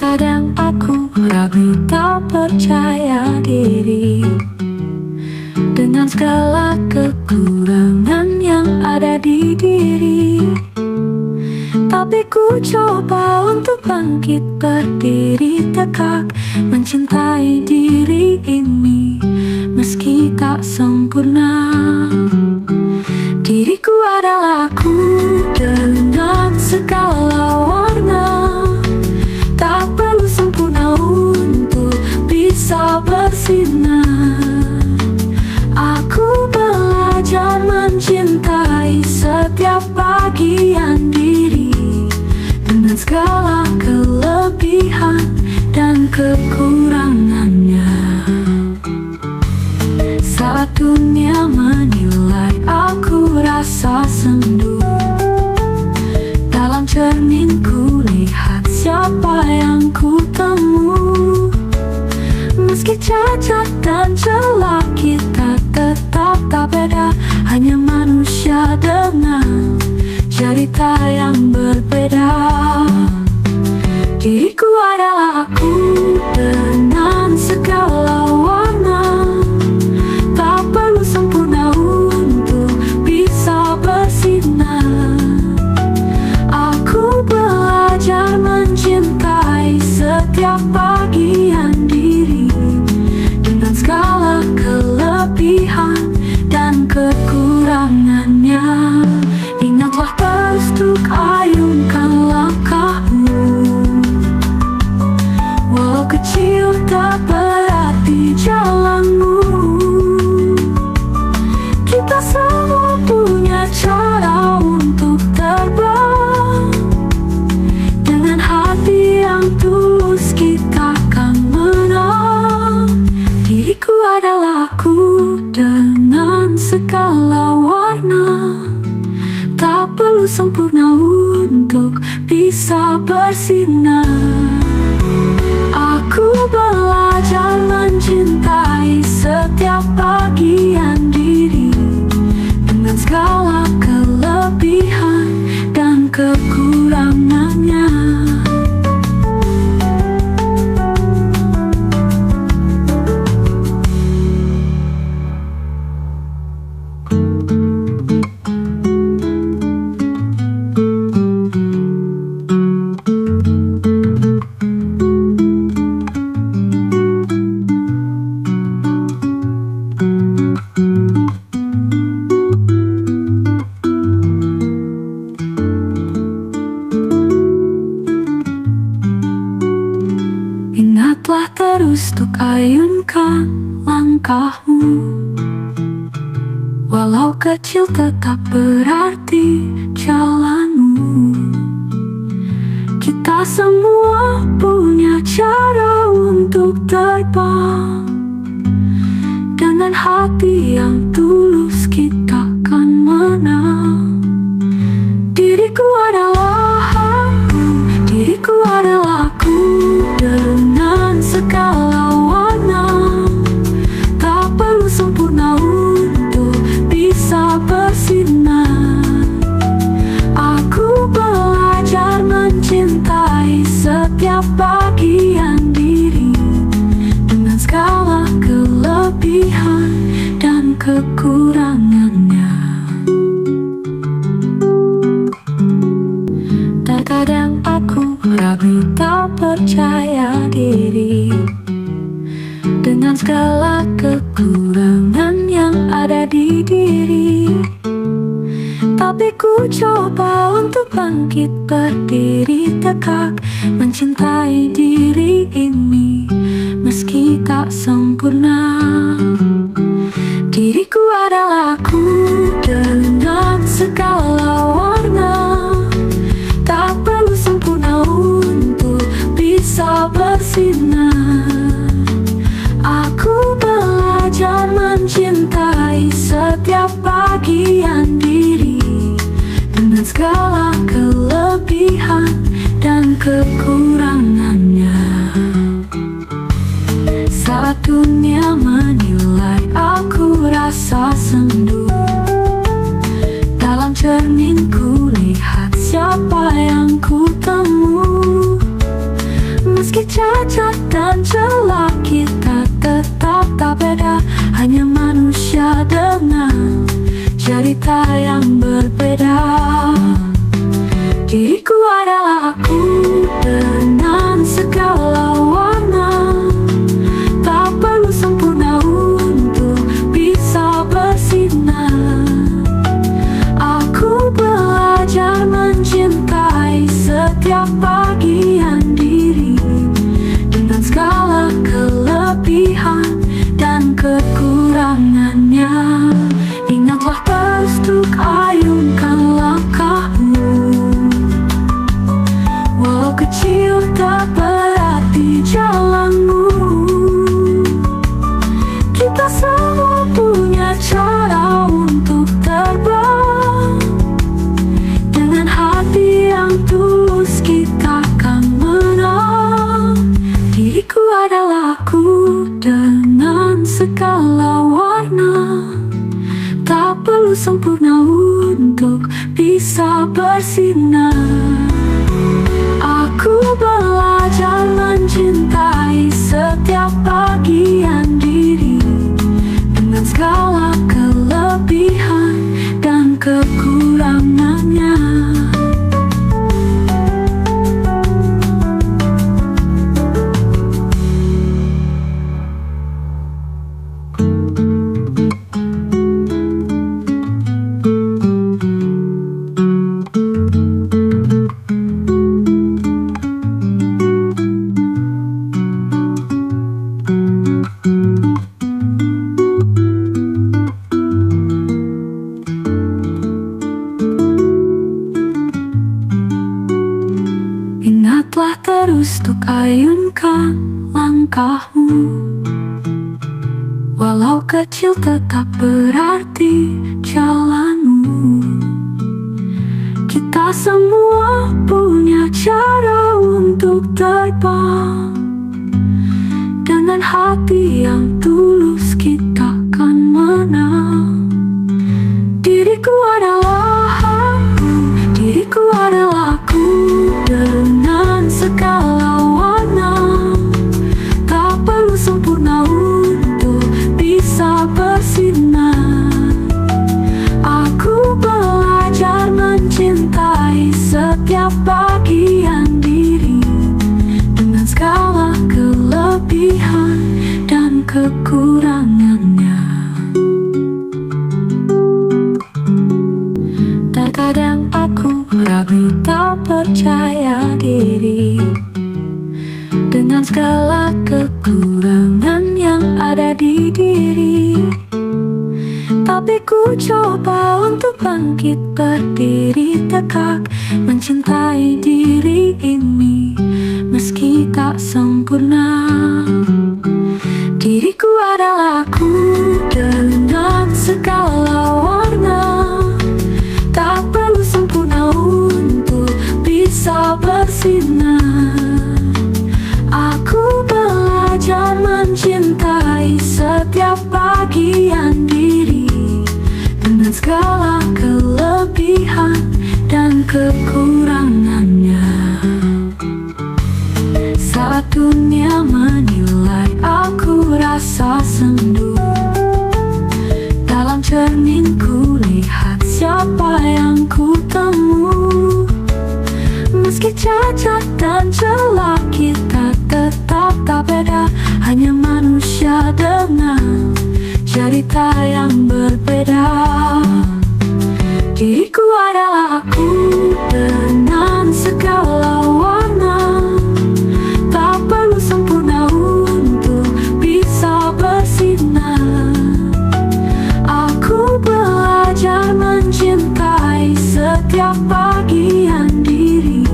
Terkadang aku ragu tak percaya diri dengan segala kekurangan yang ada di diri. Tapi ku coba untuk bangkit berdiri tegak, mencintai diri ini meski tak sempurna. Diriku adalah aku dengan segala warna, tak perlu sempurna untuk bisa bersinar. Aku belajar mencintai setiap bagian diri dengan segala kelebihan dan kekurangannya. Saat dunia menilai aku rasa sendu, dalam cerminku lihat siapa yang ku temu. Meski cacat dan celah kita tetap tak beda, hanya manusia dengan cerita yang berbeda. Diriku adalah aku dengan segala warna, tak perlu sempurna untuk bisa bersinar. Aku belajar mencintai setiap bagian diri dengan segala kelebihan dan kekurangannya. Ingatlah terus untuk ayunkan langkahmu, walau kecil tak berarti jalanmu. Kita semua punya cara untuk terbang, dengan hati yang tulus kita akan menang. Diriku adalah aku dengan segala warna, tak perlu sempurna untuk bisa bersinar. Aku belajar mencintai setiap bagian diri dengan segala kelebihan dan kekurangannya. Ingatlah terus untuk ayunkan langkahmu, walau kecil tetap berarti jalanmu. Kita semua punya cara untuk terbang, dengan hati yang tulus kita akan menang. Diriku adalah aku, diriku adalah aku dengan segala warna, tak perlu sempurna untuk bisa bersinar. Aku belajar mencintai setiap bagian diri dengan segala kelebihan dan kekurangannya. Terkadang aku ragu tak percaya diri dengan segala kekurangan yang ada di diri. Tapi ku coba untuk bangkit berdiri tegak, mencintai diri ini meski tak sempurna. Diriku adalah aku dengan segala warna, tak perlu sempurna untuk bisa bersinar. Aku belajar mencintai setiap bagian diri dengan segala kelebihan dan kekurangannya. Saat dunia menilai aku rasa sendu, dalam cerminku lihat siapa yang ku temu. Meski adalah aku dengan segala warna. Tak perlu sempurna untuk bisa bersinar. Aku belajar mencintai setiap bagian diri dengan segala kelebihan dan kekurangannya. Ingatlah terus untuk ayunkan langkahmu. Walau kecil tak berarti jalanmu. Kita semua punya cara untuk terbang. Dengan hati yang tulus kita akan menang. Diriku adalah aku dengan segala warna. Tak perlu sempurna untuk bisa bersinar. Aku belajar mencintai setiap bagian diri dengan segala kelebihan dan kekurangannya. Ingatlah terus untuk ayunkan langkahmu. Walau kecil tetap berarti jalanmu. Kita semua punya cara untuk terbang. Dengan hati yang tulus kita akan menang. Diriku adalah aku, diriku adalah aku dengan segala warna. Tak perlu sempurna untuk bisa bersinar. Aku belajar mencintai setiap bagian diri dengan segala kelebihan dan kekurangannya. Terkadang aku ragu, tak percaya diri dengan segala kekurangan yang ada di diri. Tapi ku coba untuk bangkit berdiri tegak, mencintai diri ini meski tak sempurna. Diriku adalah aku dengan segala warna. Tak perlu sempurna untuk bisa bersinar. Aku belajar mencintai setiap bagian diri dengan segala kelebihan dan kekurangannya. Saat dunia menilai aku rasa sendu, dalam cerninku lihat siapa yang ku temu. Meski cacat dan celah kita tetap tak beda. Hanya manusia dengan cerita yang berbeda. Diriku adalah aku dengan segala warna. Tak perlu sempurna untuk bisa bersinar. Aku belajar mencintai setiap bagian diri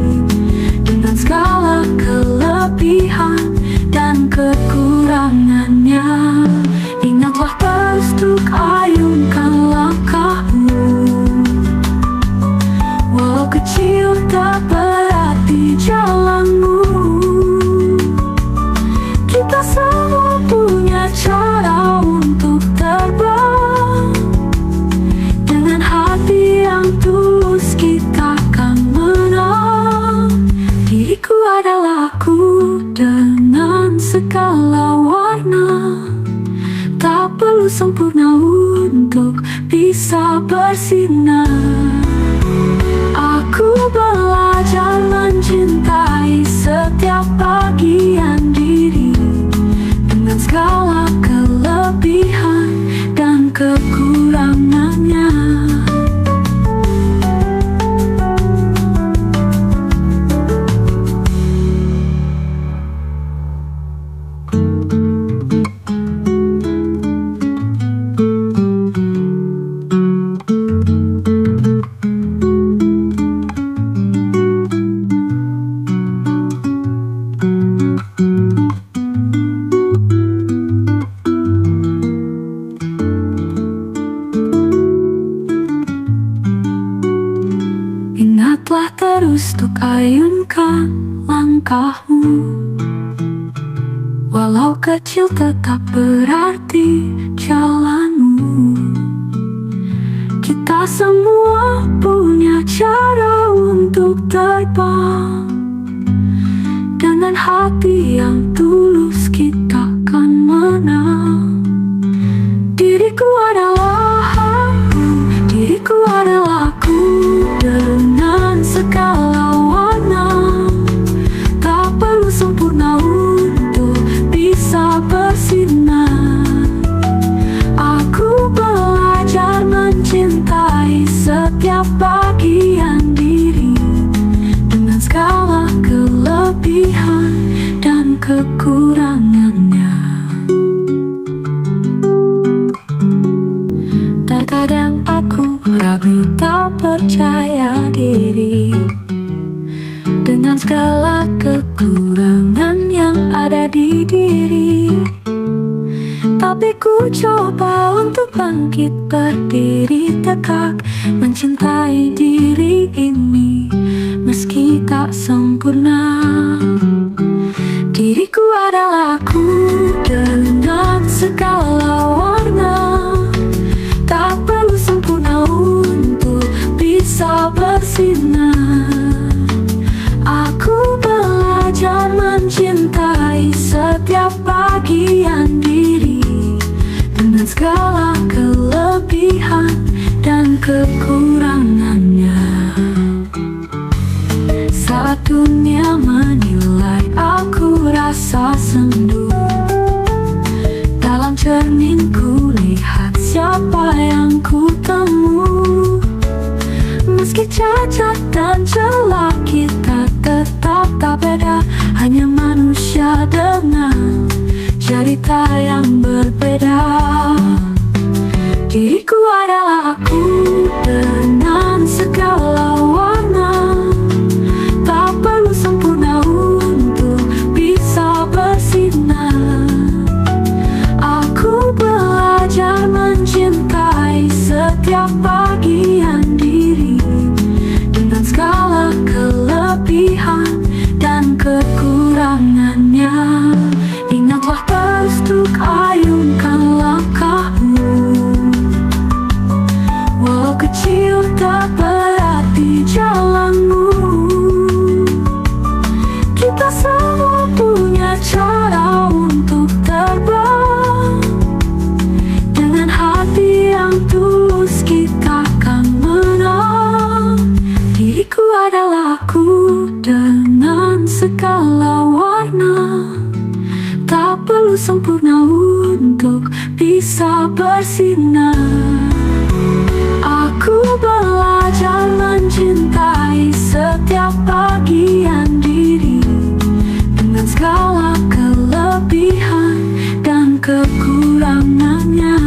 dengan segala kelebihan dan kekurangannya. Ingatlah terus untuk ayunkan langkahmu. Walau kecil tak berarti jalanmu. Kita semua punya cara untuk terbang. Dengan hati yang tulus kita akan menang. Diriku adalah aku dengan segala warna. Tak perlu sempurna untuk bisa bersinar. Aku Aku belajar mencintai setiap bagian diri dengan segala kelebihan dan kekurangannya. Ingatlah terus untuk ayunkan langkahmu, walau kecil tetap berarti jalanmu. Kita semua punya cara untuk terbang. Dengan hati yang tulus kita akan menang. Diriku adalah aku, diriku adalah aku. Dengan segala warna, tak perlu sempurna untuk bisa bersinar. Aku belajar mencintai setiap bagian diri dengan segala kelebihan dan kekurangannya. Terkadang aku ragu, tak percaya diri dengan segala kekurangan yang ada di diri. Tapi ku coba untuk bangkit berdiri tegak, mencintai diri ini meski tak sempurna. Diriku adalah aku dengan segala warna, tak perlu sempurna untuk bisa bersinar. Aku belajar mencintai setiap bagian diri dengan segala kelebihan dan kekurangannya. Saat dunia menilai aku rasa sendu, dalam cerninku lihat siapa yang ku temu. Meski cacat dan celah kita tetap tak beda, hanya manusia dengan cerita yang berbeda. Diriku adalah aku dengan segala warna, tak perlu sempurna untuk bisa bersinar. Aku belajar mencintai setiap bagian diri dengan segala kelebihan dan kekurangannya. Ingatlah terus untuk ayunkan langkahmu, walau kecil tak berarti jalanmu. Kita semua punya cara untuk terbang. Dengan hati yang tulus kita akan menang. Diriku adalah aku dengan segala warna, tak perlu sempurna untuk bisa bersinar. Aku belajar mencintai setiap bagian diri dengan segala kelebihan dan kekurangannya.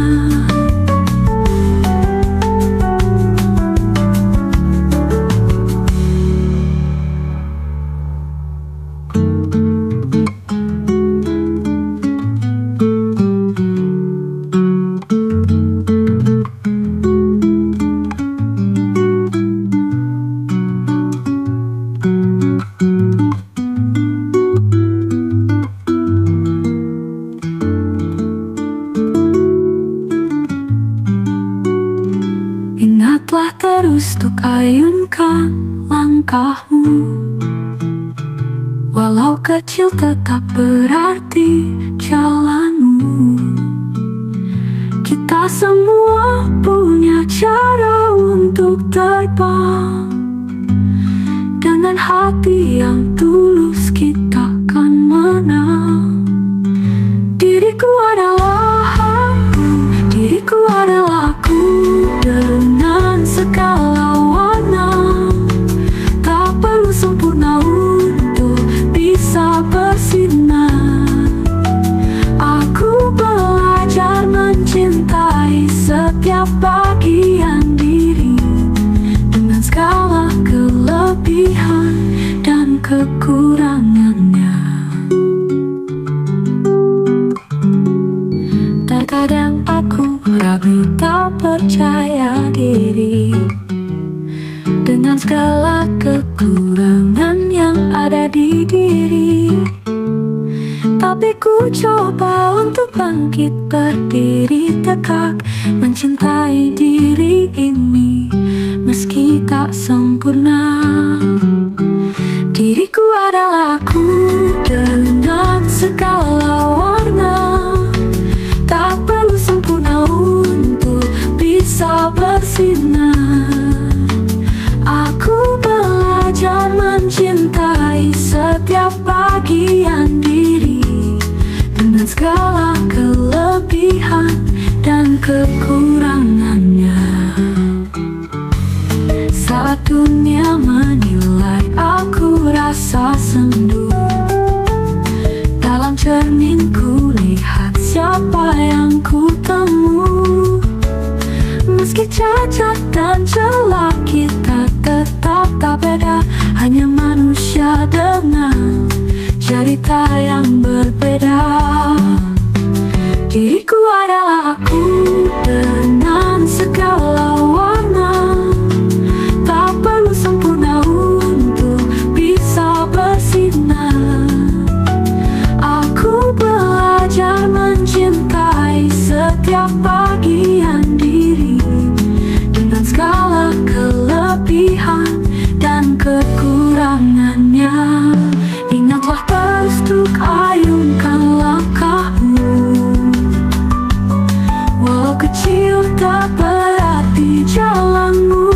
Ingatlah terus untuk ayunkan langkahmu, walau kecil tetap berarti jalanmu. Kita semua punya cara untuk terbang. Dengan hati yang tulus kita akan menang. Diriku adalah aku, diriku adalah aku, dengan segala warna. Tak perlu sempurna untuk bisa bersinar. Aku belajar mencintai setiap bagian diri, dengan segala kelebihan dan kekurangannya. Terkadang aku ragu, tak percaya diri, dengan segala kekurangan yang ada di diri. Tapi ku coba untuk bangkit berdiri tegak, mencintai diri ini meski tak sempurna. Diriku adalah aku, dengan segala warna. Tak perlu sempurna untuk bisa bersinar. Aku belajar mencintai setiap bagian diri, dengan segala kelebihan dan kekurangannya. Saat dunia menilai aku rasa sendu, dalam cerninku lihat siapa yang ku temu. Meski cacat dan celah, kita tetap tak beda, hanya manusia dengan cerita yang berbeda. Diriku adalah aku, dengan segala warna. Tak perlu sempurna untuk bisa bersinar. Aku belajar mencintai setiap bagian diri, dengan segala kelebihan dan kekurangannya. Ingatlah terus untuk ayunkan langkahmu, walau kecil tak berarti jalanmu.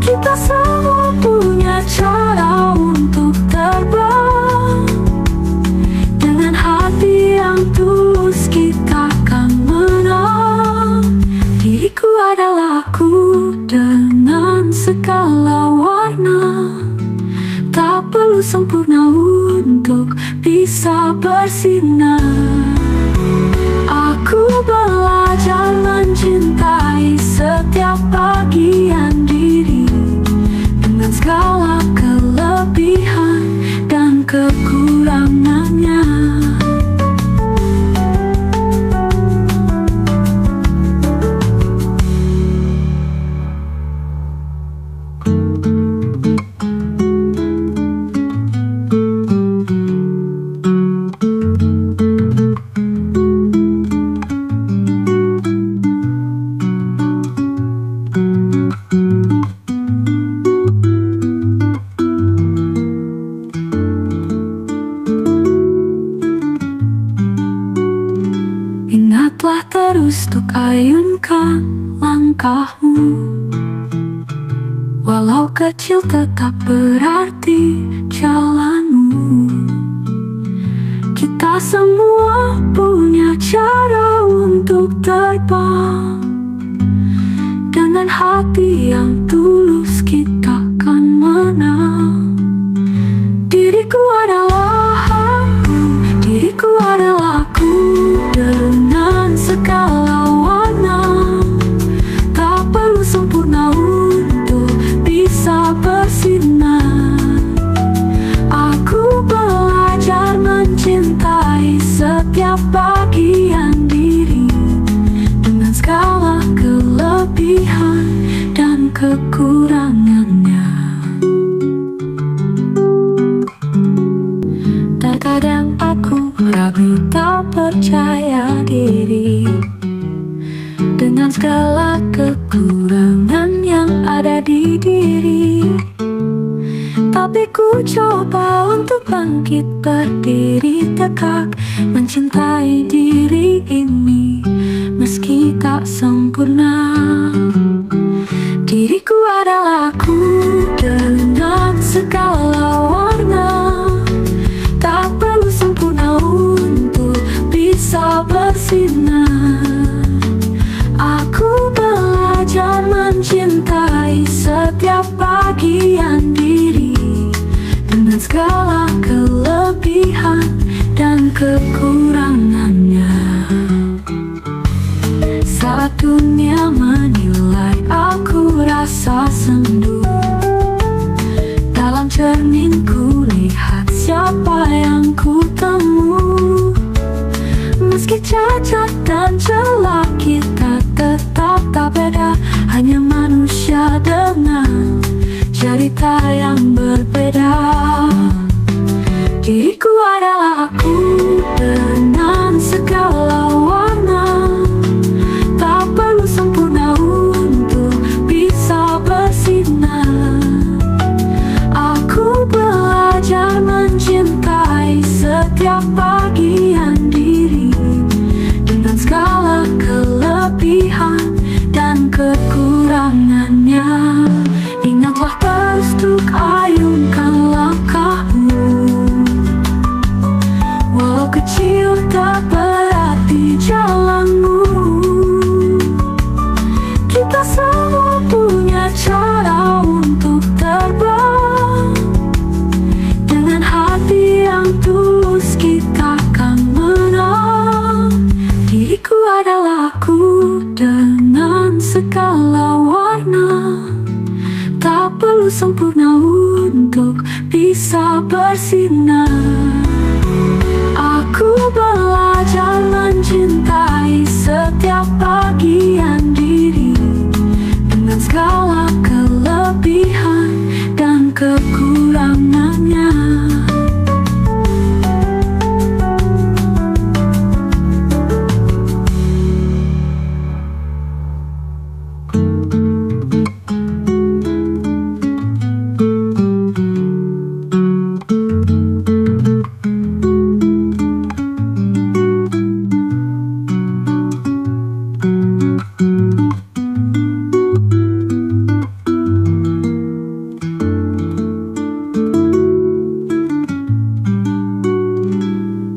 Kita semua punya cara untuk terbang, dengan hati yang tulus kita akan menang. Diriku adalah aku, dengan segala warna. Tak perlu sempurna untuk bisa bersinar. Aku belajar mencintai setiap bagian diri, dengan segala kelebihan dan kekurangannya. Ingatlah terus untuk ayunkan langkahmu, walau kecil tetap berarti jalanmu. Kita semua punya cara untuk terbang, dengan hati yang tulus kita akan menang. Diriku adalah aku, diriku adalah aku, dengan segala warna. Tak perlu sempurna untuk bisa bersinar. Aku belajar mencintai setiap bagian diri, dengan segala kelebihan dan kekurangannya. Terkadang aku ragu, tak percaya diri, dengan segala kekurangan yang ada di diri. Tapi ku coba untuk bangkit berdiri tegak, mencintai diri ini meski tak sempurna. Diriku adalah aku, segala warna. Tak perlu sempurna untuk bisa bersinar. Aku belajar mencintai setiap bagian diri, dengan segala kelebihan dan kekurangannya. Saat dunia menilai aku rasa sendu, dalam cerninku lihat siapa yang ku temu. Meski cacat dan celah, kita tetap tak beda, hanya manusia dengan cerita yang berbeda. Diriku adalah aku dengan segala warna. Tak perlu sempurna untuk bisa bersinar. Aku belajar mencintai setiap bagian diri, dengan segala kelebihan dan kekurangannya. Ingatlah terus untuk ayunkan langkahmu, walau kecil tak berarti jalanmu. Kita semua punya cara untuk terbang, dengan hati yang tulus kita akan menang. Diriku adalah aku dengan segala warna. Tak perlu sempurna untuk bisa bersinar. Aku belajar mencintai setiap bagian diri, dengan segala kelebihan dan kekurangannya.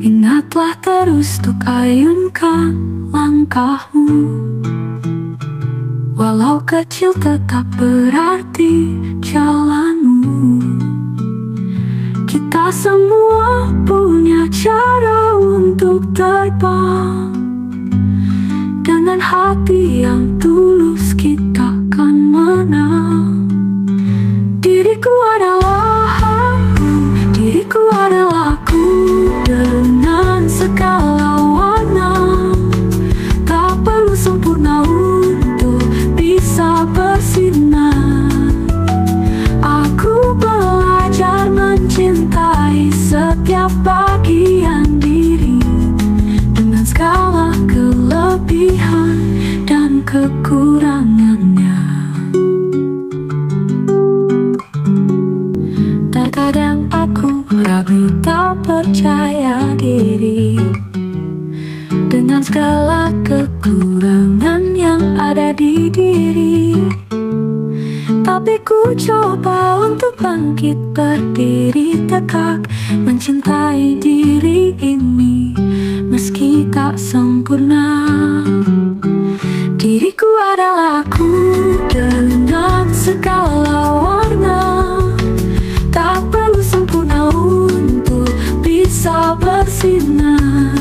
Ingatlah terus untuk ayunkan langkahmu, walau kecil tetap berarti jalanmu. Kita semua punya cara untuk terbang, dengan hati yang tulus kita akan menang. Diriku adalah aku, diriku adalah aku dengan segala warna. Tak perlu sempurna untuk bisa bersinar. Aku belajar mencintai setiap bagian diri, dengan segala kelebihan dan kekurangannya. Terkadang aku ragu, tak percaya diri, dengan segala kekurangan yang ada di diri. Tapi ku coba untuk bangkit berdiri tegak, mencintai diri ini meski tak sempurna. Diriku adalah aku dengan segala warna. Tak perlu sempurna untuk bisa bersinar.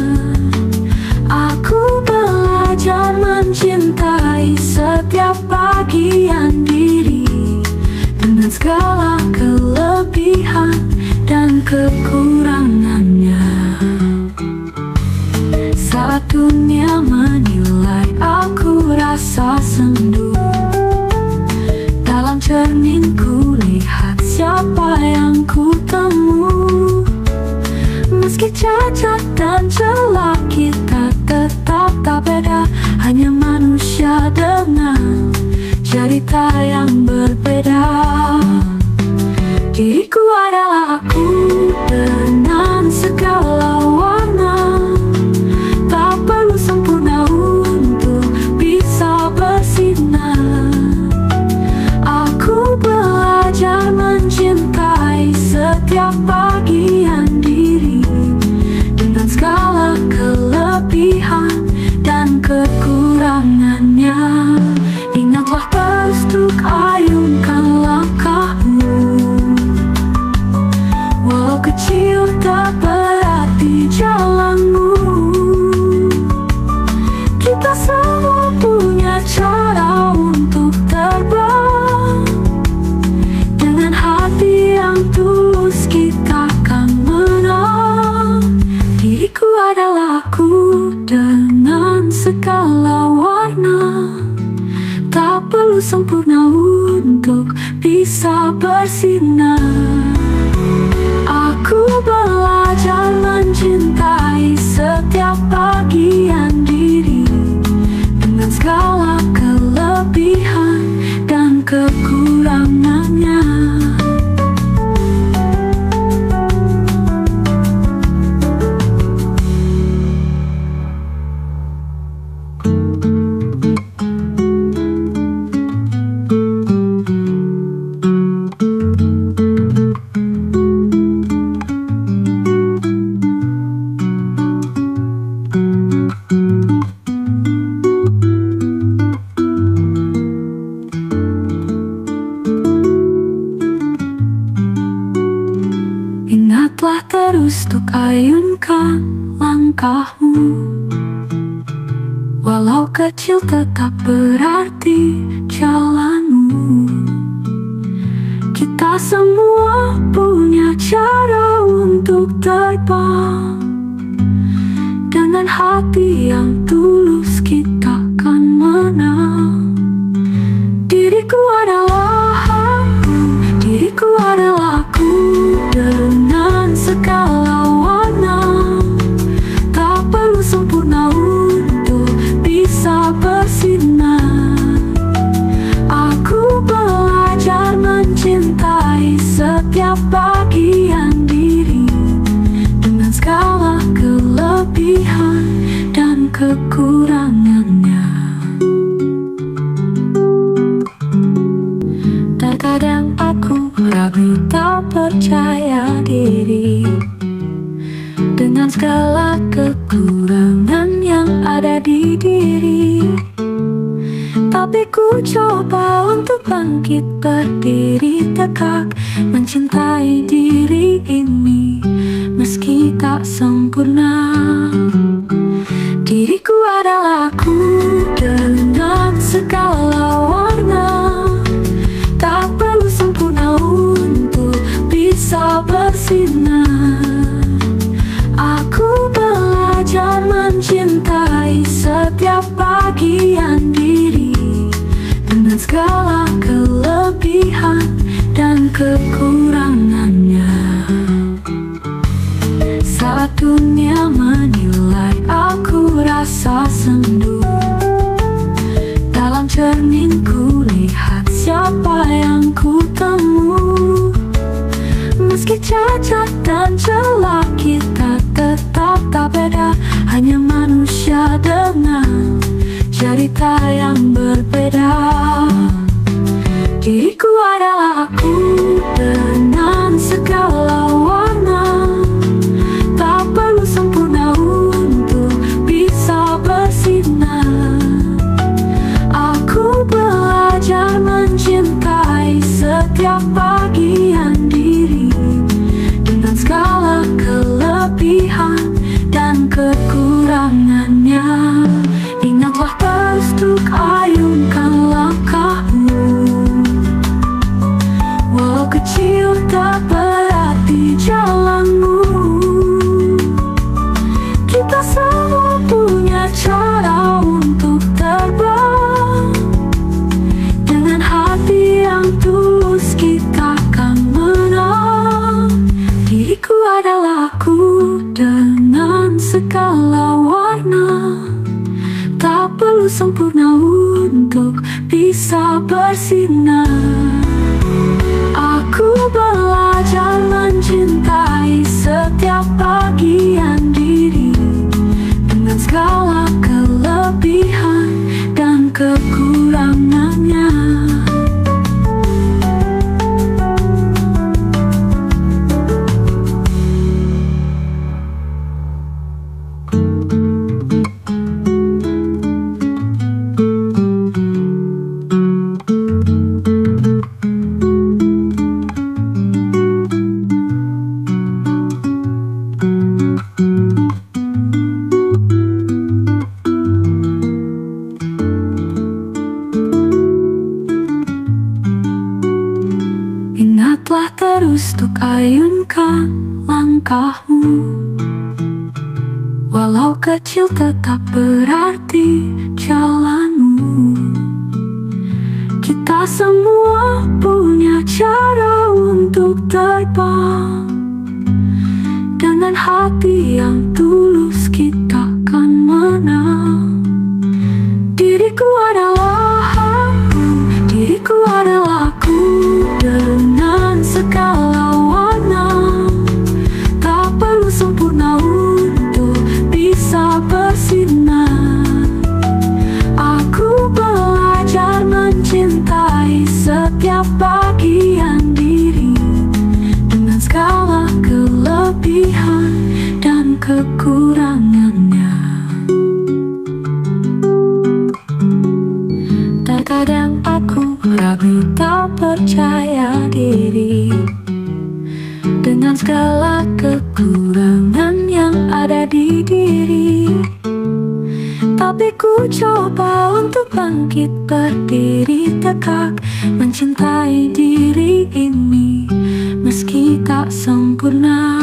Aku belajar mencintai setiap bagian diri, dengan segala kelebihan dan kekurangannya. Saat dunia menilai aku rasa sendu, dalam cerninku lihat siapa yang ku temu. Meski cacat dan celah, kita tetap tak beda, hanya manusia dengan cerita yang berbeda. Diriku adalah aku dengan segala warna. Tak perlu sempurna untuk bisa bersinar. Aku belajar mencintai tak berarti jalanmu. Kita semua punya cara untuk terbang. Dengan hati yang tulus kita akan menang. Diriku adalah aku dengan segala warna. Tak perlu sempurna untuk bisa bersinar. Aku belajar mencintai setiap bagian diri, dengan segala kelebihan dan kekurangannya. Ingatlah terus untuk ayunkan langkahmu. Walau kecil tetap berarti jalanmu. Kita semua punya cara untuk terbang. Dengan hati yang tulus kita akan menang. Diriku adalah aku, diriku adalah aku dengan segala warna. Tak perlu sempurna untuk bisa bersinar. Aku belajar mencintai setiap bagian diri, dengan segala kelebihan dan kekurangannya. Terkadang aku ragu, tak percaya diri, dengan segala kekurangan yang ada di diri. Tapi ku coba untuk bangkit berdiri tegak, mencintai diri ini meski tak sempurna. Diriku adalah aku dengan segala warna. Tak perlu sempurna untuk bisa bersinar. Aku belajar mencintai setiap bagian diri, dengan segala kelebihan dan kekurangannya. Saat dunia menilai aku rasa sendu, dalam cerninku lihat siapa yang ku temu. Meski cacat dan celah kita tetap tak beda, hanya manusia dengan cerita yang berbeda. Diriku adalah aku dengan segala warna. Tak perlu sempurna untuk bisa bersinar. Aku belajar mencintai setiap bagian diri, dengan segala kelebihan dan kekurangannya. Ingatlah terus untuk ayunkan langkahmu. Walau kecil tak berarti jalanmu. Kita semua punya cara untuk terbang. Dengan hati yang tulus kita akan menang. Diriku adalah aku dengan segala warna. Tak perlu sempurna untuk bisa bersinar. Aku belajar mencintai setiap bagian diri, dengan segala kelebihan dan kekurangannya. ayunkan langkahmu. Walau kecil tetap berarti jalanmu. Kita semua punya cara untuk terbang. Dengan hati yang tulus kita akan menang. Diriku adalah aku, diriku adalah aku. Dengan segala warna, tak perlu sempurna untuk bisa bersinar. Aku belajar mencintai setiap bagian diri, dengan segala kelebihan dan kekurangannya. Terkadang aku ragu, tak percaya diri, dengan segala kekurangan yang ada di diri. Tapi ku coba untuk bangkit berdiri tegak, mencintai diri ini meski tak sempurna.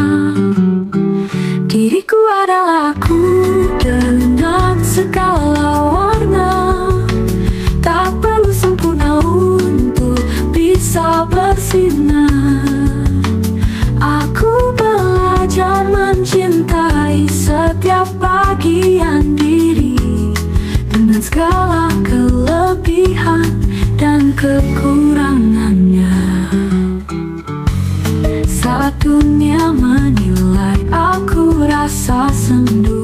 Diriku adalah aku dengan segala warna, tak perlu sempurna untuk bisa bersinar. Aku belajar mencintai setiap bagian diri, dengan segala kelebihan dan kekurangannya. Saat dunia menilai aku rasa sendu,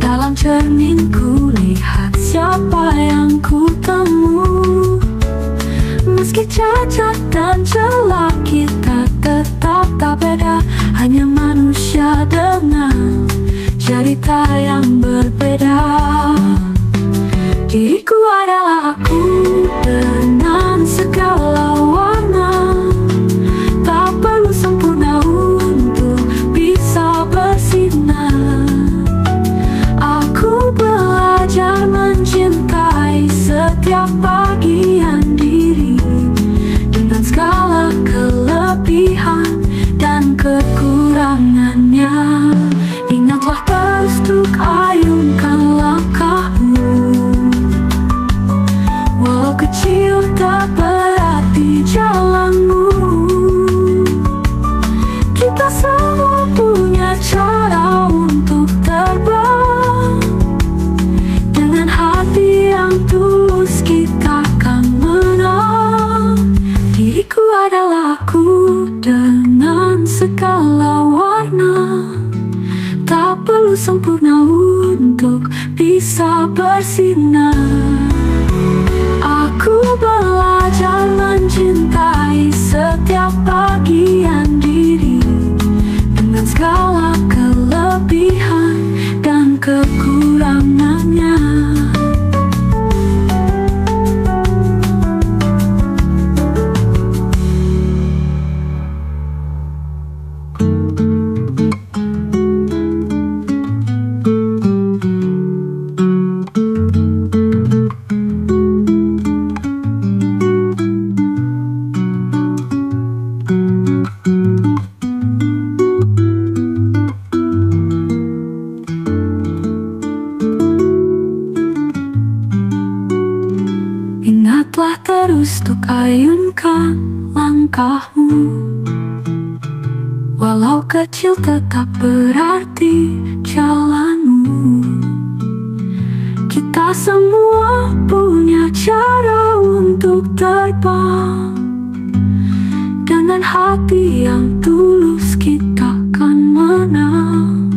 dalam cerninku lihat siapa yang ku temu. Meski cacat dan celah, kita tetap tak beda, hanya manusia dengan cerita yang berbeda. Diriku adalah aku dengan segala warna, tak perlu sempurna untuk bisa bersinar. Aku belajar mencintai setiap bagian diri, dengan segala kelebihan dan kekurangannya. Ingatlah terus untuk ayunkan langkahmu. Walau kecil tak berarti jalanmu. Kita semua punya cara untuk terbang. Dengan hati yang tulus kita akan menang. Diriku adalah aku dengan segala warna, tak perlu sempurna untuk bisa bersinar. Aku belajar mencintai setiap bagian diri, dengan segala kelebihan dan kekurangannya. Ingatlah terus untuk ayunkan langkahmu. Walau kecil tetap berarti jalanmu. Kita semua punya cara untuk terbang. Dengan hati yang tulus kita akan menang.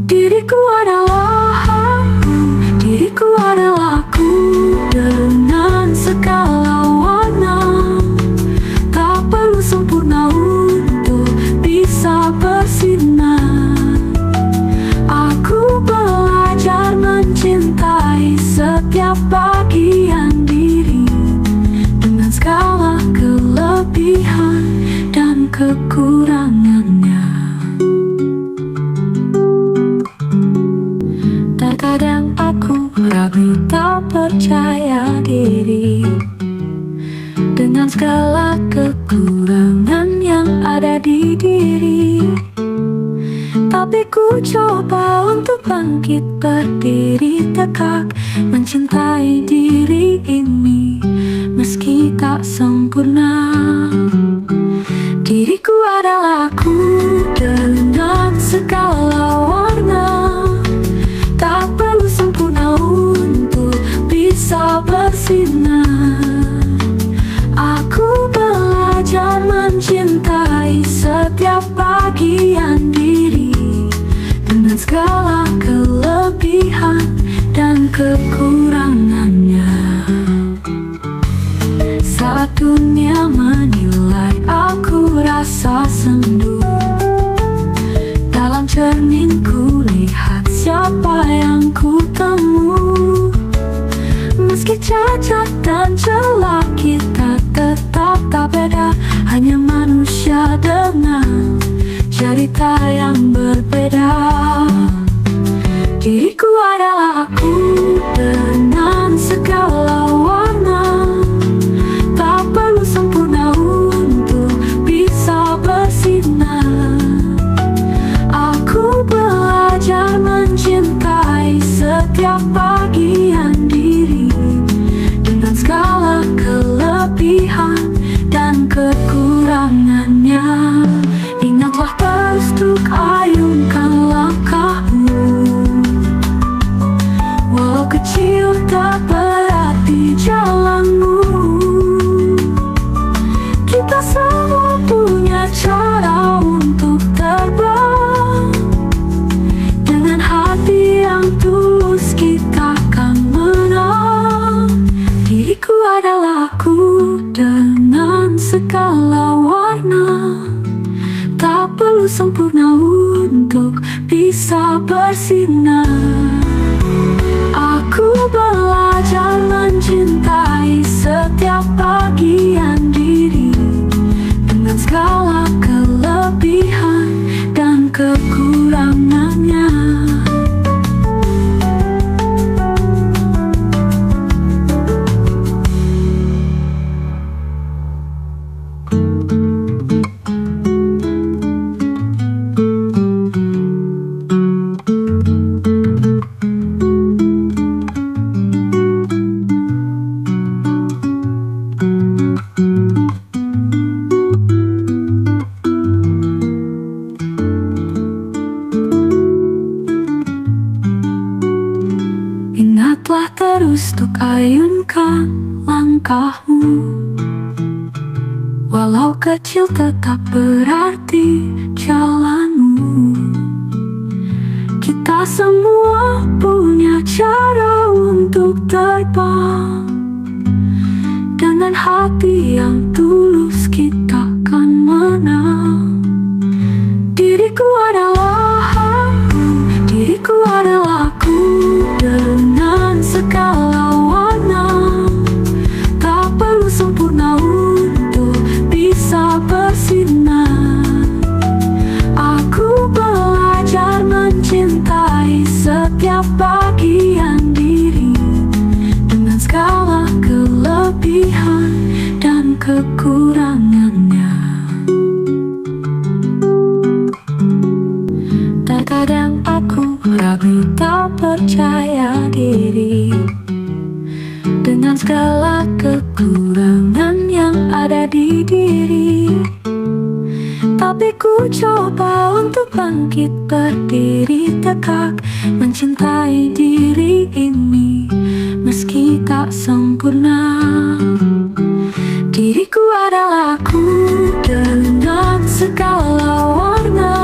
Diriku adalah aku, diriku adalah aku. Dengan segala warna, tak perlu sempurna untuk bisa bersinar. Aku belajar mencintai setiap bagian diri, dengan segala kelebihan dan kekurangannya. Terkadang aku ragu, tak percaya diri, dengan segala kekurangan yang di diri. Tapi ku coba untuk bangkit berdiri tegak, mencintai diri ini meski tak sempurna. Diriku adalah aku dengan segala warna. Tak perlu sempurna untuk bisa bersinar. Aku belajar mencintai setiap bagian diri dengan segala kelebihan dan kekurangannya. Saat dunia menilai aku rasa sendu, dalam cerninku lihat siapa yang ku temu. Meski cacat dan celah kita tetap tak beda, hanya manusia dengan cerita yang berbeda. Diriku adalah aku dengan segala warna. Tak perlu sempurna untuk bisa bersinar. Aku belajar mencintai setiap bagian diri dengan segala kelebihan dan kekurangannya. Ingatlah terus untuk ayunkan langkahmu, walau kecil tak berarti jalanmu. Kita semua punya cara untuk terbang. Dengan hati yang tulus kita akan menang. Diriku adalah aku dengan segala warna. Tak perlu sempurna untuk bisa bersinar. Aku belajar mencintai setiap bagian diri dengan segala kelebihan dan kekurangannya. Ingatlah terus untuk ayunkan langkahmu, walau kecil tetap berarti jalanmu. Kita semua punya cara untuk terbang. Dengan hati yang tulus kita akan menang. Diriku adalah aku, diriku adalah aku dengan segala warna. Tak perlu sempurna untuk bisa bersinar. Aku belajar mencintai setiap bagian diri dengan segala kelebihan dan kekurangannya. Terkadang aku ragu tak percaya diri dengan segala kekurangan yang ada di diri. Tapi ku coba untuk bangkit berdiri tegak, mencintai diri ini meski tak sempurna. Diriku adalah aku dengan segala warna.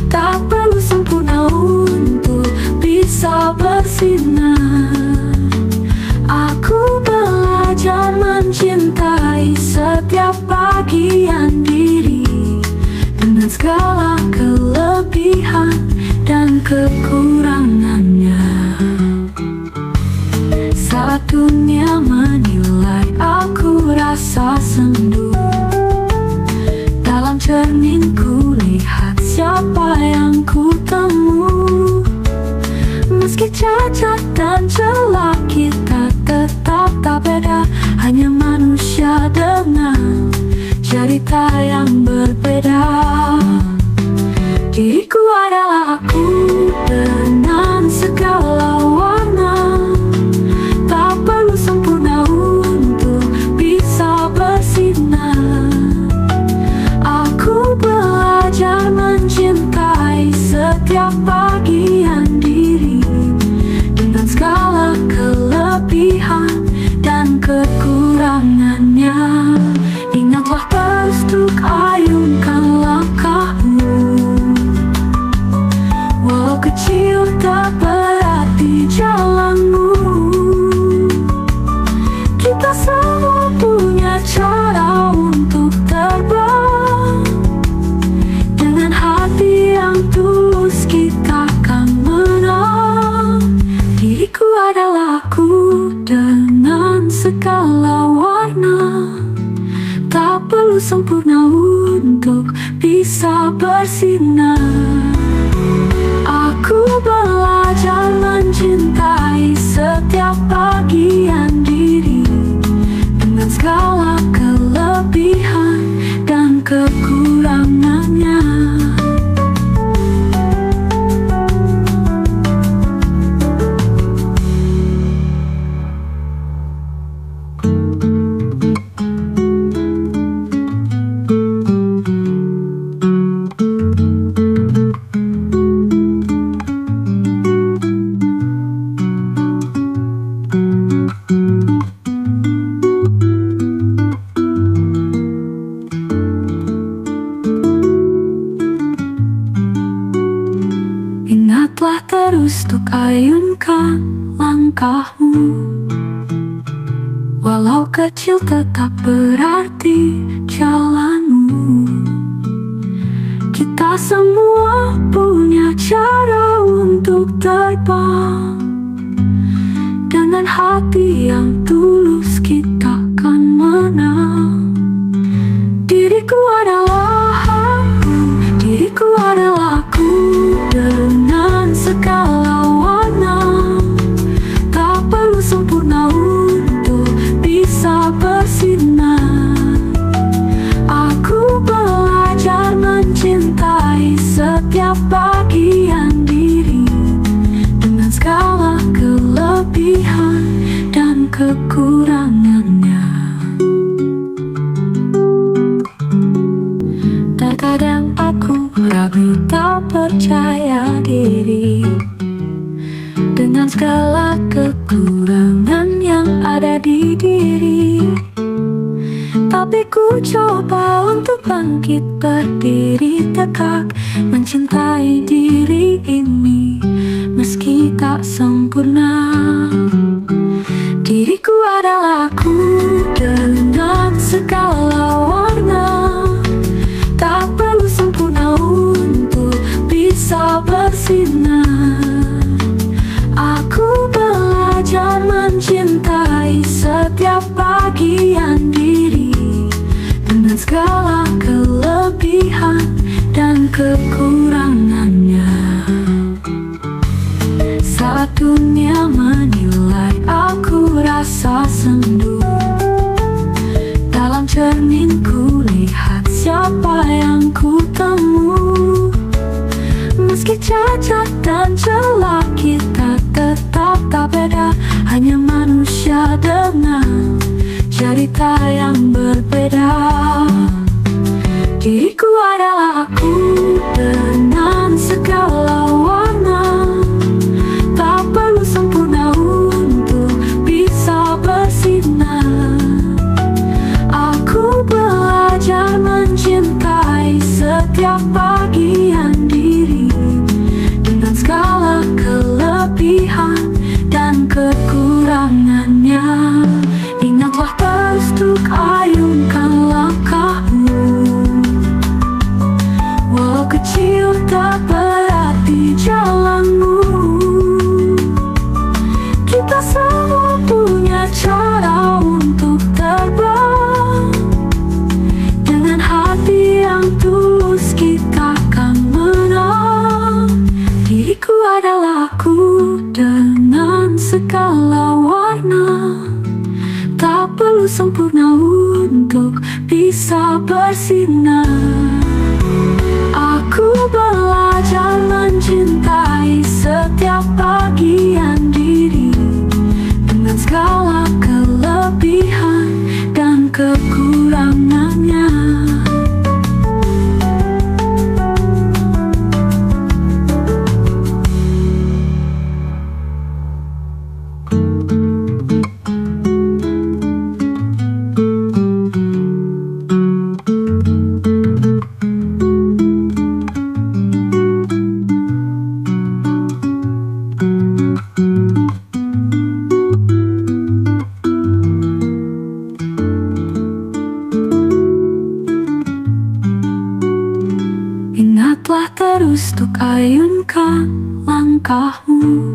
Tak perlu sempurna untuk bisa bersinar. Aku belajar mencintai setiap bagian diri dengan segala kelebihan dan kekurangannya. Saat dunia menilai aku rasa sendu, dalam cerninku lihat siapa yang ku temu. Meski cacat dan celah kita tetap tak beda, hanya manusia dengan cerita yang berbeda. Diriku adalah aku dengan segala warna. Tak perlu sempurna untuk bisa bersinar. Aku belajar mencintai setiap bagian diri dengan segala kelebihan dan kekurangannya. Ingatlah terus untuk ayunkan langkahmu. Walau kecil tak berarti jalanmu. Kita semua punya cara untuk terbang. Dengan hati yang tulus kita akan menang. Diriku adalah aku dengan segala warna. Tak perlu sempurna untuk bisa bersinar. Aku belajar mencintai setiap bagian diri dengan segala kelebihan dan kekurangannya. Ingatlah terus untuk ayunkan langkahmu. Walau kecil tetap berarti jalanmu. Kita semua punya cara untuk terbang. Dengan hati yang tulus kita akan menang. Diriku adalah aku, diriku adalah aku dengan segala warna. Tak perlu sempurna untuk bisa bersinar. Aku belajar mencintai setiap bagian diri dengan segala kelebihan dan kekurangannya. Terkadang aku ragu, tak percaya diri dengan segala kekurangan yang ada di diri. Tapi ku coba untuk bangkit berdiri tegak, mencintai diri ini meski tak sempurna. Diriku adalah aku dengan segala warna. Tak perlu sempurna untuk bisa bersinar. Aku belajar mencintai setiap bagian diri dengan segala kelebihan dan kekurangannya. Saat dunia menilai aku rasa sendu, dalam cerninku lihat siapa yang ku temu. Meski cacat dan celah kita tetap tak beda. Hanya manusia dengan cerita yang berbeda. Diriku adalah aku dengan segala warna. Tak perlu sempurna untuk bisa bersinar. Aku belajar mencintai setiap bagian diri dengan segala kelebihan dan kekurangannya. Ingatlah terus untuk ayunkan langkahmu. Walau kecil tak berarti jalanmu. Kita semua punya cara untuk terbang. Dengan hati yang tulus kita akan menang. Diriku adalah aku dengan segala warna. Tak perlu sempurna untuk bisa bersinar. Aku belajar mencintai setiap bagian diri dengan segala kelebihan dan kekurangannya. Ingatlah terus untuk ayunkan langkahmu,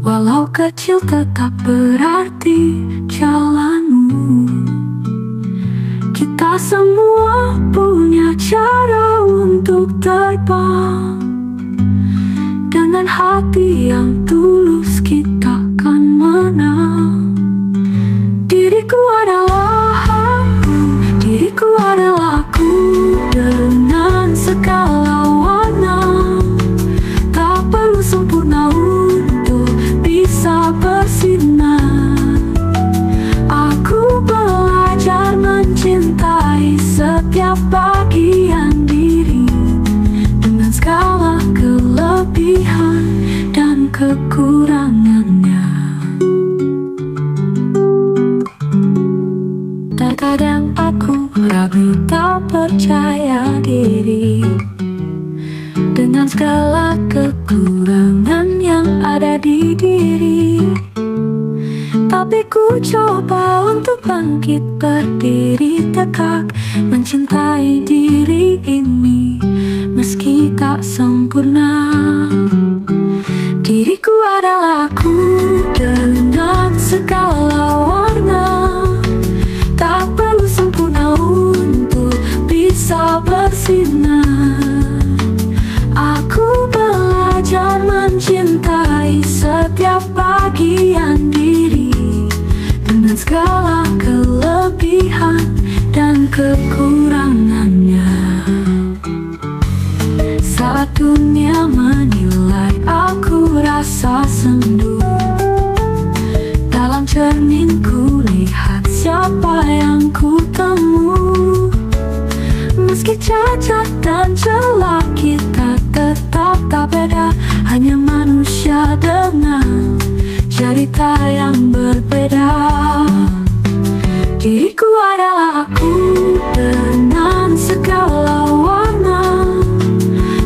walau kecil tetap berarti jalanmu. Kita semua punya cara untuk terbang. Dengan hati yang tulus kita akan menang. Diriku adalah aku, diriku adalah aku. Dengan segala warna, tak perlu sempurna untuk bisa bersinar. Aku belajar mencintai setiap bagian diri dengan segala kelebihan dan kekurangannya. Terkadang aku ragu, tak percaya diri dengan segala kekurangan yang ada di diri. Tapi ku coba untuk bangkit berdiri tegak, mencintai diri ini meski tak sempurna. Diriku adalah aku dengan segala warna, tak perlu sempurna untuk bisa bersinar. Aku belajar mencintai setiap bagian diri dengan segala kelebihan dan kekurangannya. Saat dunia menilai aku rasa sendu, dalam cerninku lihat siapa yang ku temu. Meski cacat dan celah kita tetap tak beda, hanya manusia dengan cerita yang berbeda. Diriku adalah aku dengan segala warna,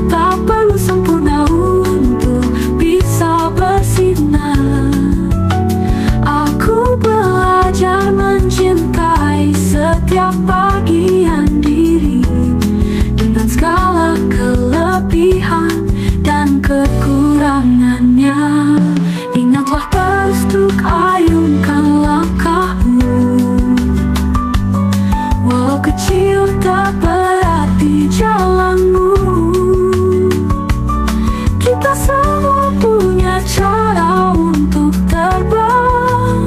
tak perlu sempurna untuk bisa bersinar. Aku belajar mencintai setiap bagian diri dengan segala kelebihan dan kekurangannya. Ingatlah terus untuk ayunkan langkahmu, walau kecil tak berarti jalanmu. Kita semua punya cara untuk terbang.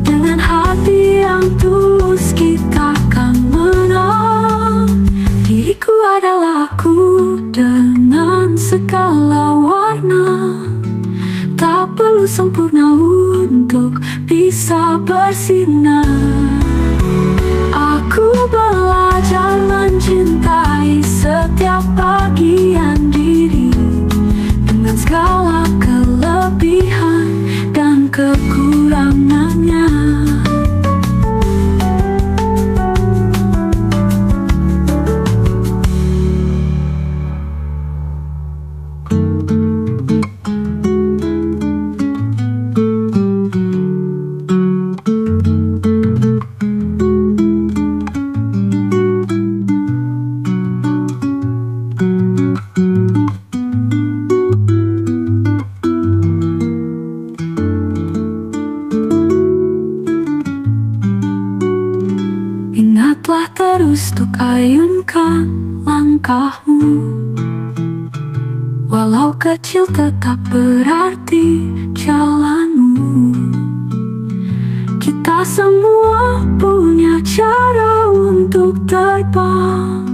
Dengan hati yang tulus kita akan menang. Diriku adalah aku dengan segala warna, tak perlu sempurna untuk bisa bersinar. Aku belajar mencintai setiap bagian diri dengan segala kelebihan dan kekurangannya. Ingatlah terus untuk ayunkan langkahmu, walau kecil tetap berarti jalanmu. Kita semua punya cara untuk terbang.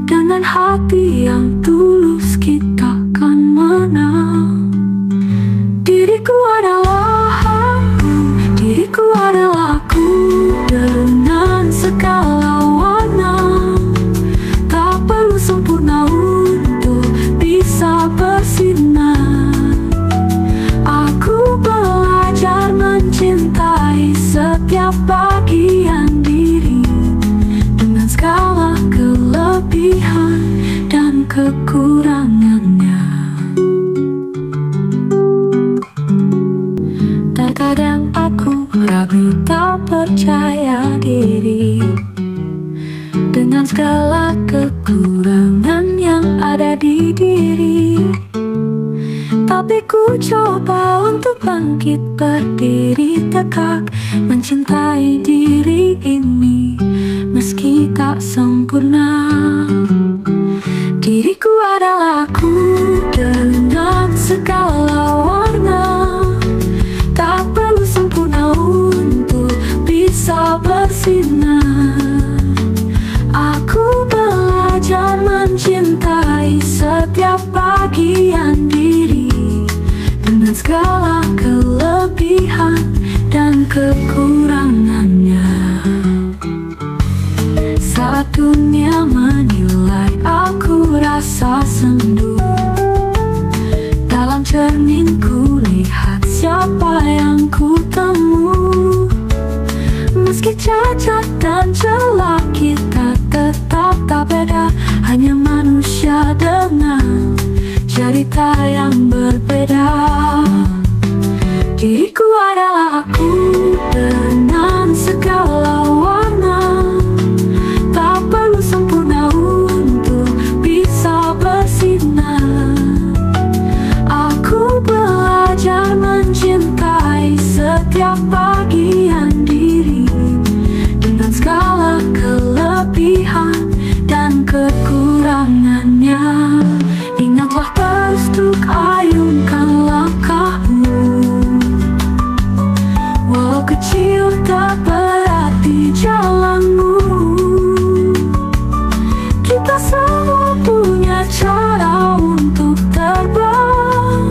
Dengan hati yang tulus kita akan menang. Diriku adalah aku, diriku adalah aku. Dengan segala warna, tak perlu sempurna untuk bisa bersinar. Aku belajar mencintai setiap bagian diri, dengan segala kelebihan dan kekurangannya. Terkadang aku ragu, tak percaya diri, dengan segala kekurangan yang ada di diri. Tapi ku coba untuk bangkit berdiri tegak, mencintai diri ini meski tak sempurna. Diriku adalah aku dengan segala warna, tak perlu sempurna untuk bisa bersinar. Aku belajar mencintai setiap bagian diri, dengan segala kelebihan dan kekurangannya. Saat dunia menilai aku rasa sendu, dalam cerninku lihat siapa yang ku temu. Meski cacat dan celah, kita tetap tak beda, hanya manusia dengan cerita yang berbeda. Diriku adalah aku dengan segala warna, tak perlu sempurna untuk bisa bersinar. Aku belajar mencintai setiap bagian diri, dengan segala kelebihan dan kekurangannya. Ingatlah terus untuk ayunkan langkahmu, walau kecil tak berarti jalanmu. Kita semua punya cara untuk terbang,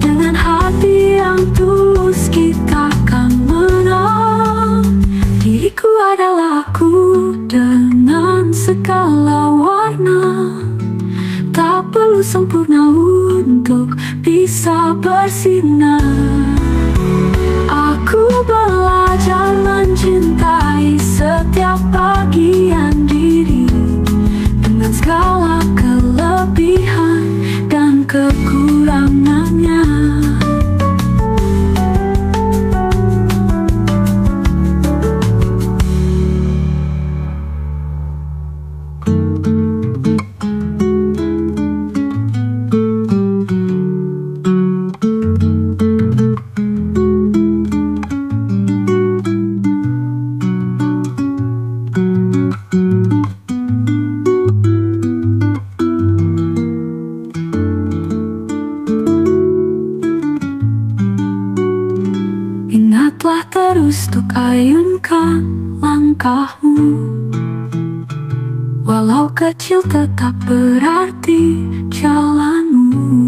dengan hati yang tulus kita akan menang. Diriku adalah aku dengan segala warna, tak perlu sempurna untuk bisa bersinar. Aku belajar mencintai setiap bagian diri, dengan segala kelebihan dan kekurangannya. Ingatlah terus untuk ayunkan langkahmu, walau kecil tetap berarti jalanmu.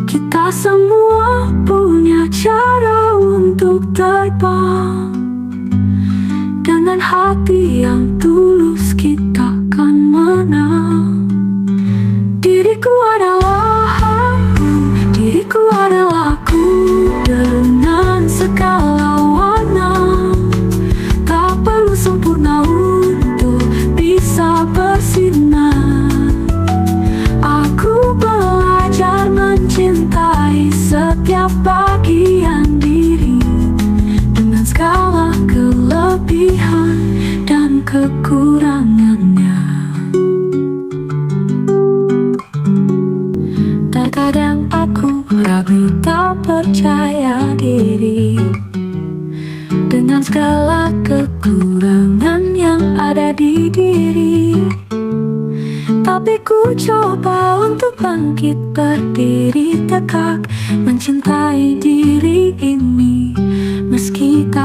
Kita semua punya cara untuk terbang, dengan hati yang tulus kita akan menang. Diriku adalah aku, diriku adalah aku, dengan segala warna, tak perlu sempurna untuk bisa bersinar. Aku belajar mencintai setiap bagian diri, dengan segala kelebihan dan kekurangannya. Terkadang aku ragu, tak percaya diri, dengan segala kekurangan yang ada di diri. Tapi ku coba untuk bangkit berdiri tegak, mencintai diri ini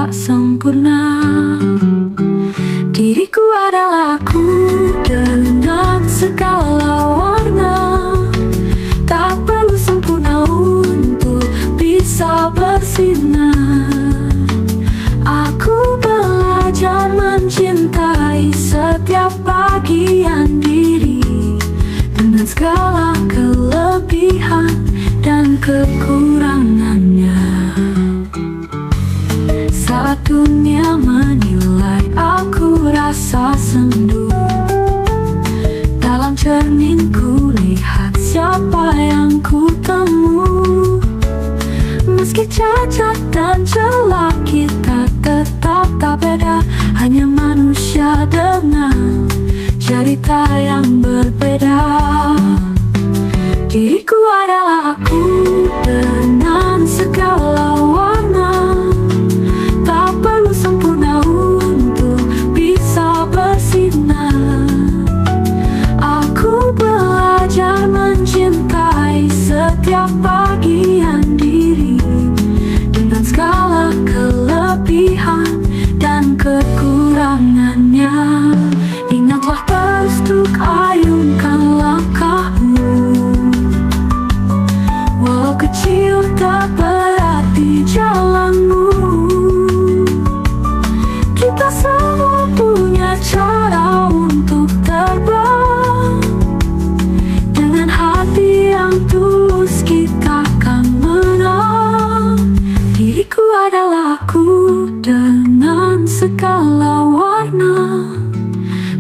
tak sempurna. Diriku adalah aku dengan segala warna. Tak perlu sempurna untuk bisa bersinar. Aku belajar mencintai setiap bagian diri dengan segala kelebihan dan kekurangannya. Saat dunia menilai aku rasa sendu, dalam cerninku lihat siapa yang ku temu. Meski cacat dan celah kita tetap tak beda, hanya manusia dengan cerita yang berbeda. Diriku adalah aku dengan segala warna. Tak perlu sempurna untuk bisa bersinar. Aku belajar mencintai setiap bagian diri dengan segala kelebihan dan kekurangannya. Ingatlah terus untuk ayunkan langkahmu, walau kecil tak berarti jalanmu. Kita semua punya cara untuk terbang. Dengan hati yang tulus kita akan menang. Diriku adalah aku dengan segala warna.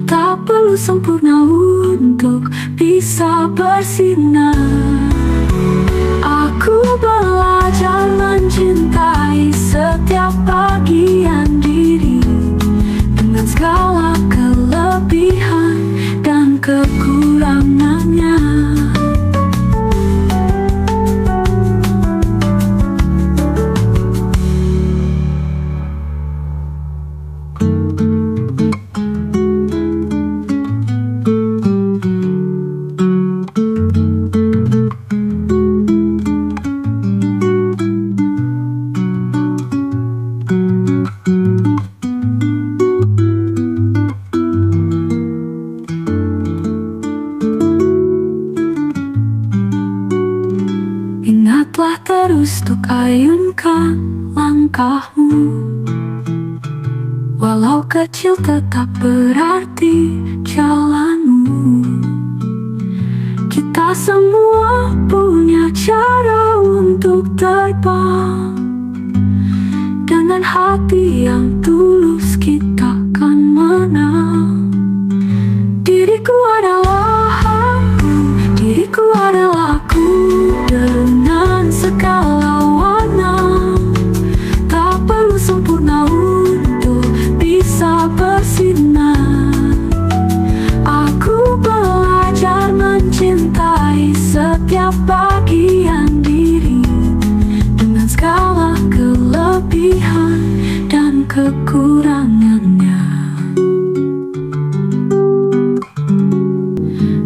Tak perlu sempurna untuk bisa bersinar. Aku belajar mencintai setiap bagian diri dengan segala kelebihan dan kekurangannya. Ingatlah terus untuk ayunkan langkahmu, walau kecil tetap berarti jalanmu. Kita semua punya cara untuk terbang. Dengan hati yang tulus kita akan menang. Diriku adalah aku, diriku adalah aku dengan segala warna. Tak perlu sempurna untuk bisa bersinar. Aku belajar mencintai setiap bagian diri dengan segala kelebihan dan kekurangannya.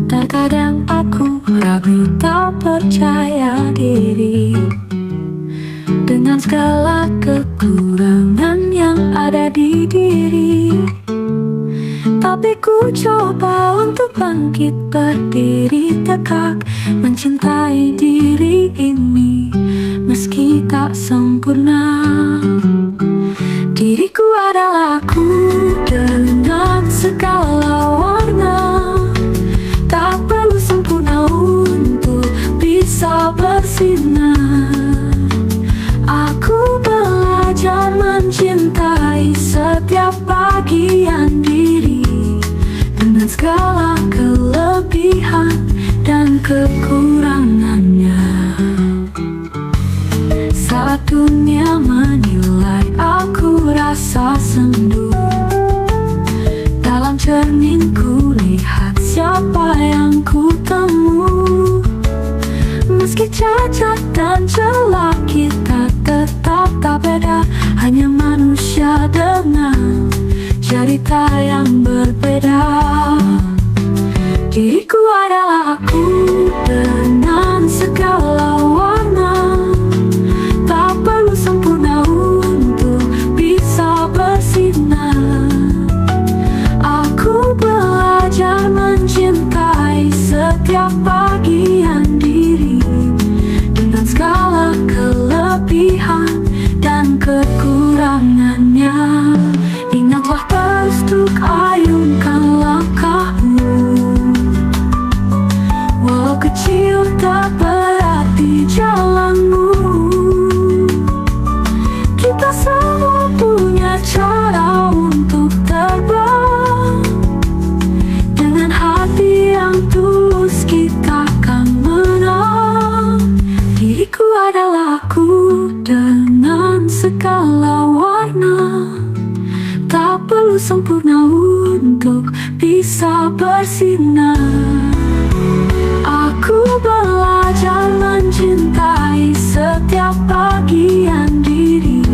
Terkadang aku ragu tak percaya diri dengan segala kekurangan yang ada di diri. Tapi ku coba untuk bangkit berdiri tegak, mencintai diri ini meski tak sempurna. Diriku adalah aku dengan segala warna. Tak perlu sempurna untuk bisa bersinar. Aku belajar mencintai setiap bagian diri dengan segala kelebihan dan kekurangannya. Saat dunia menilai aku rasa sendu, dalam cerninku lihat siapa yang ku temu. Meski cacat dan celah kita tetap tak beda, hanya manusia dengan cerita yang berbeda. Diriku adalah aku dengan segala warna. Tak perlu sempurna untuk bisa sempurna untuk bisa bersinar. Aku belajar mencintai setiap bagian diri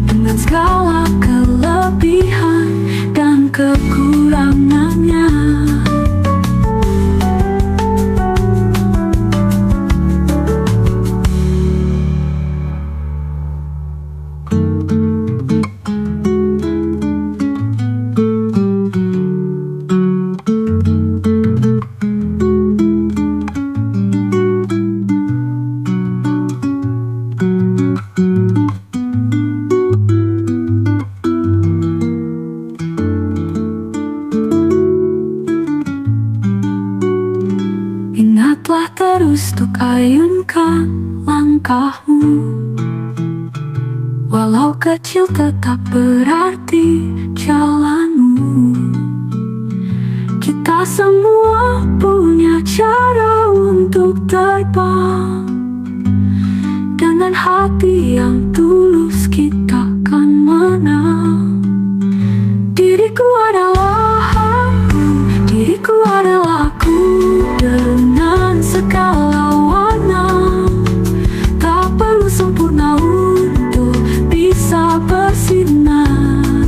dengan segala kelebihan dan kekurangannya. Ingatlah terus untuk ayunkan langkahmu, walau kecil tetap berarti jalanmu. Kita semua punya cara untuk terbang. Dengan hati yang tulus kita akan menang. Diriku adalah aku, diriku adalah aku, dengan segala warna. Tak perlu sempurna untuk bisa bersinar.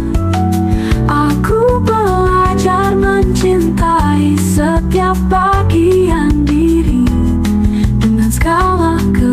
Aku belajar mencintai setiap bagian diri dengan segala kekurangannya.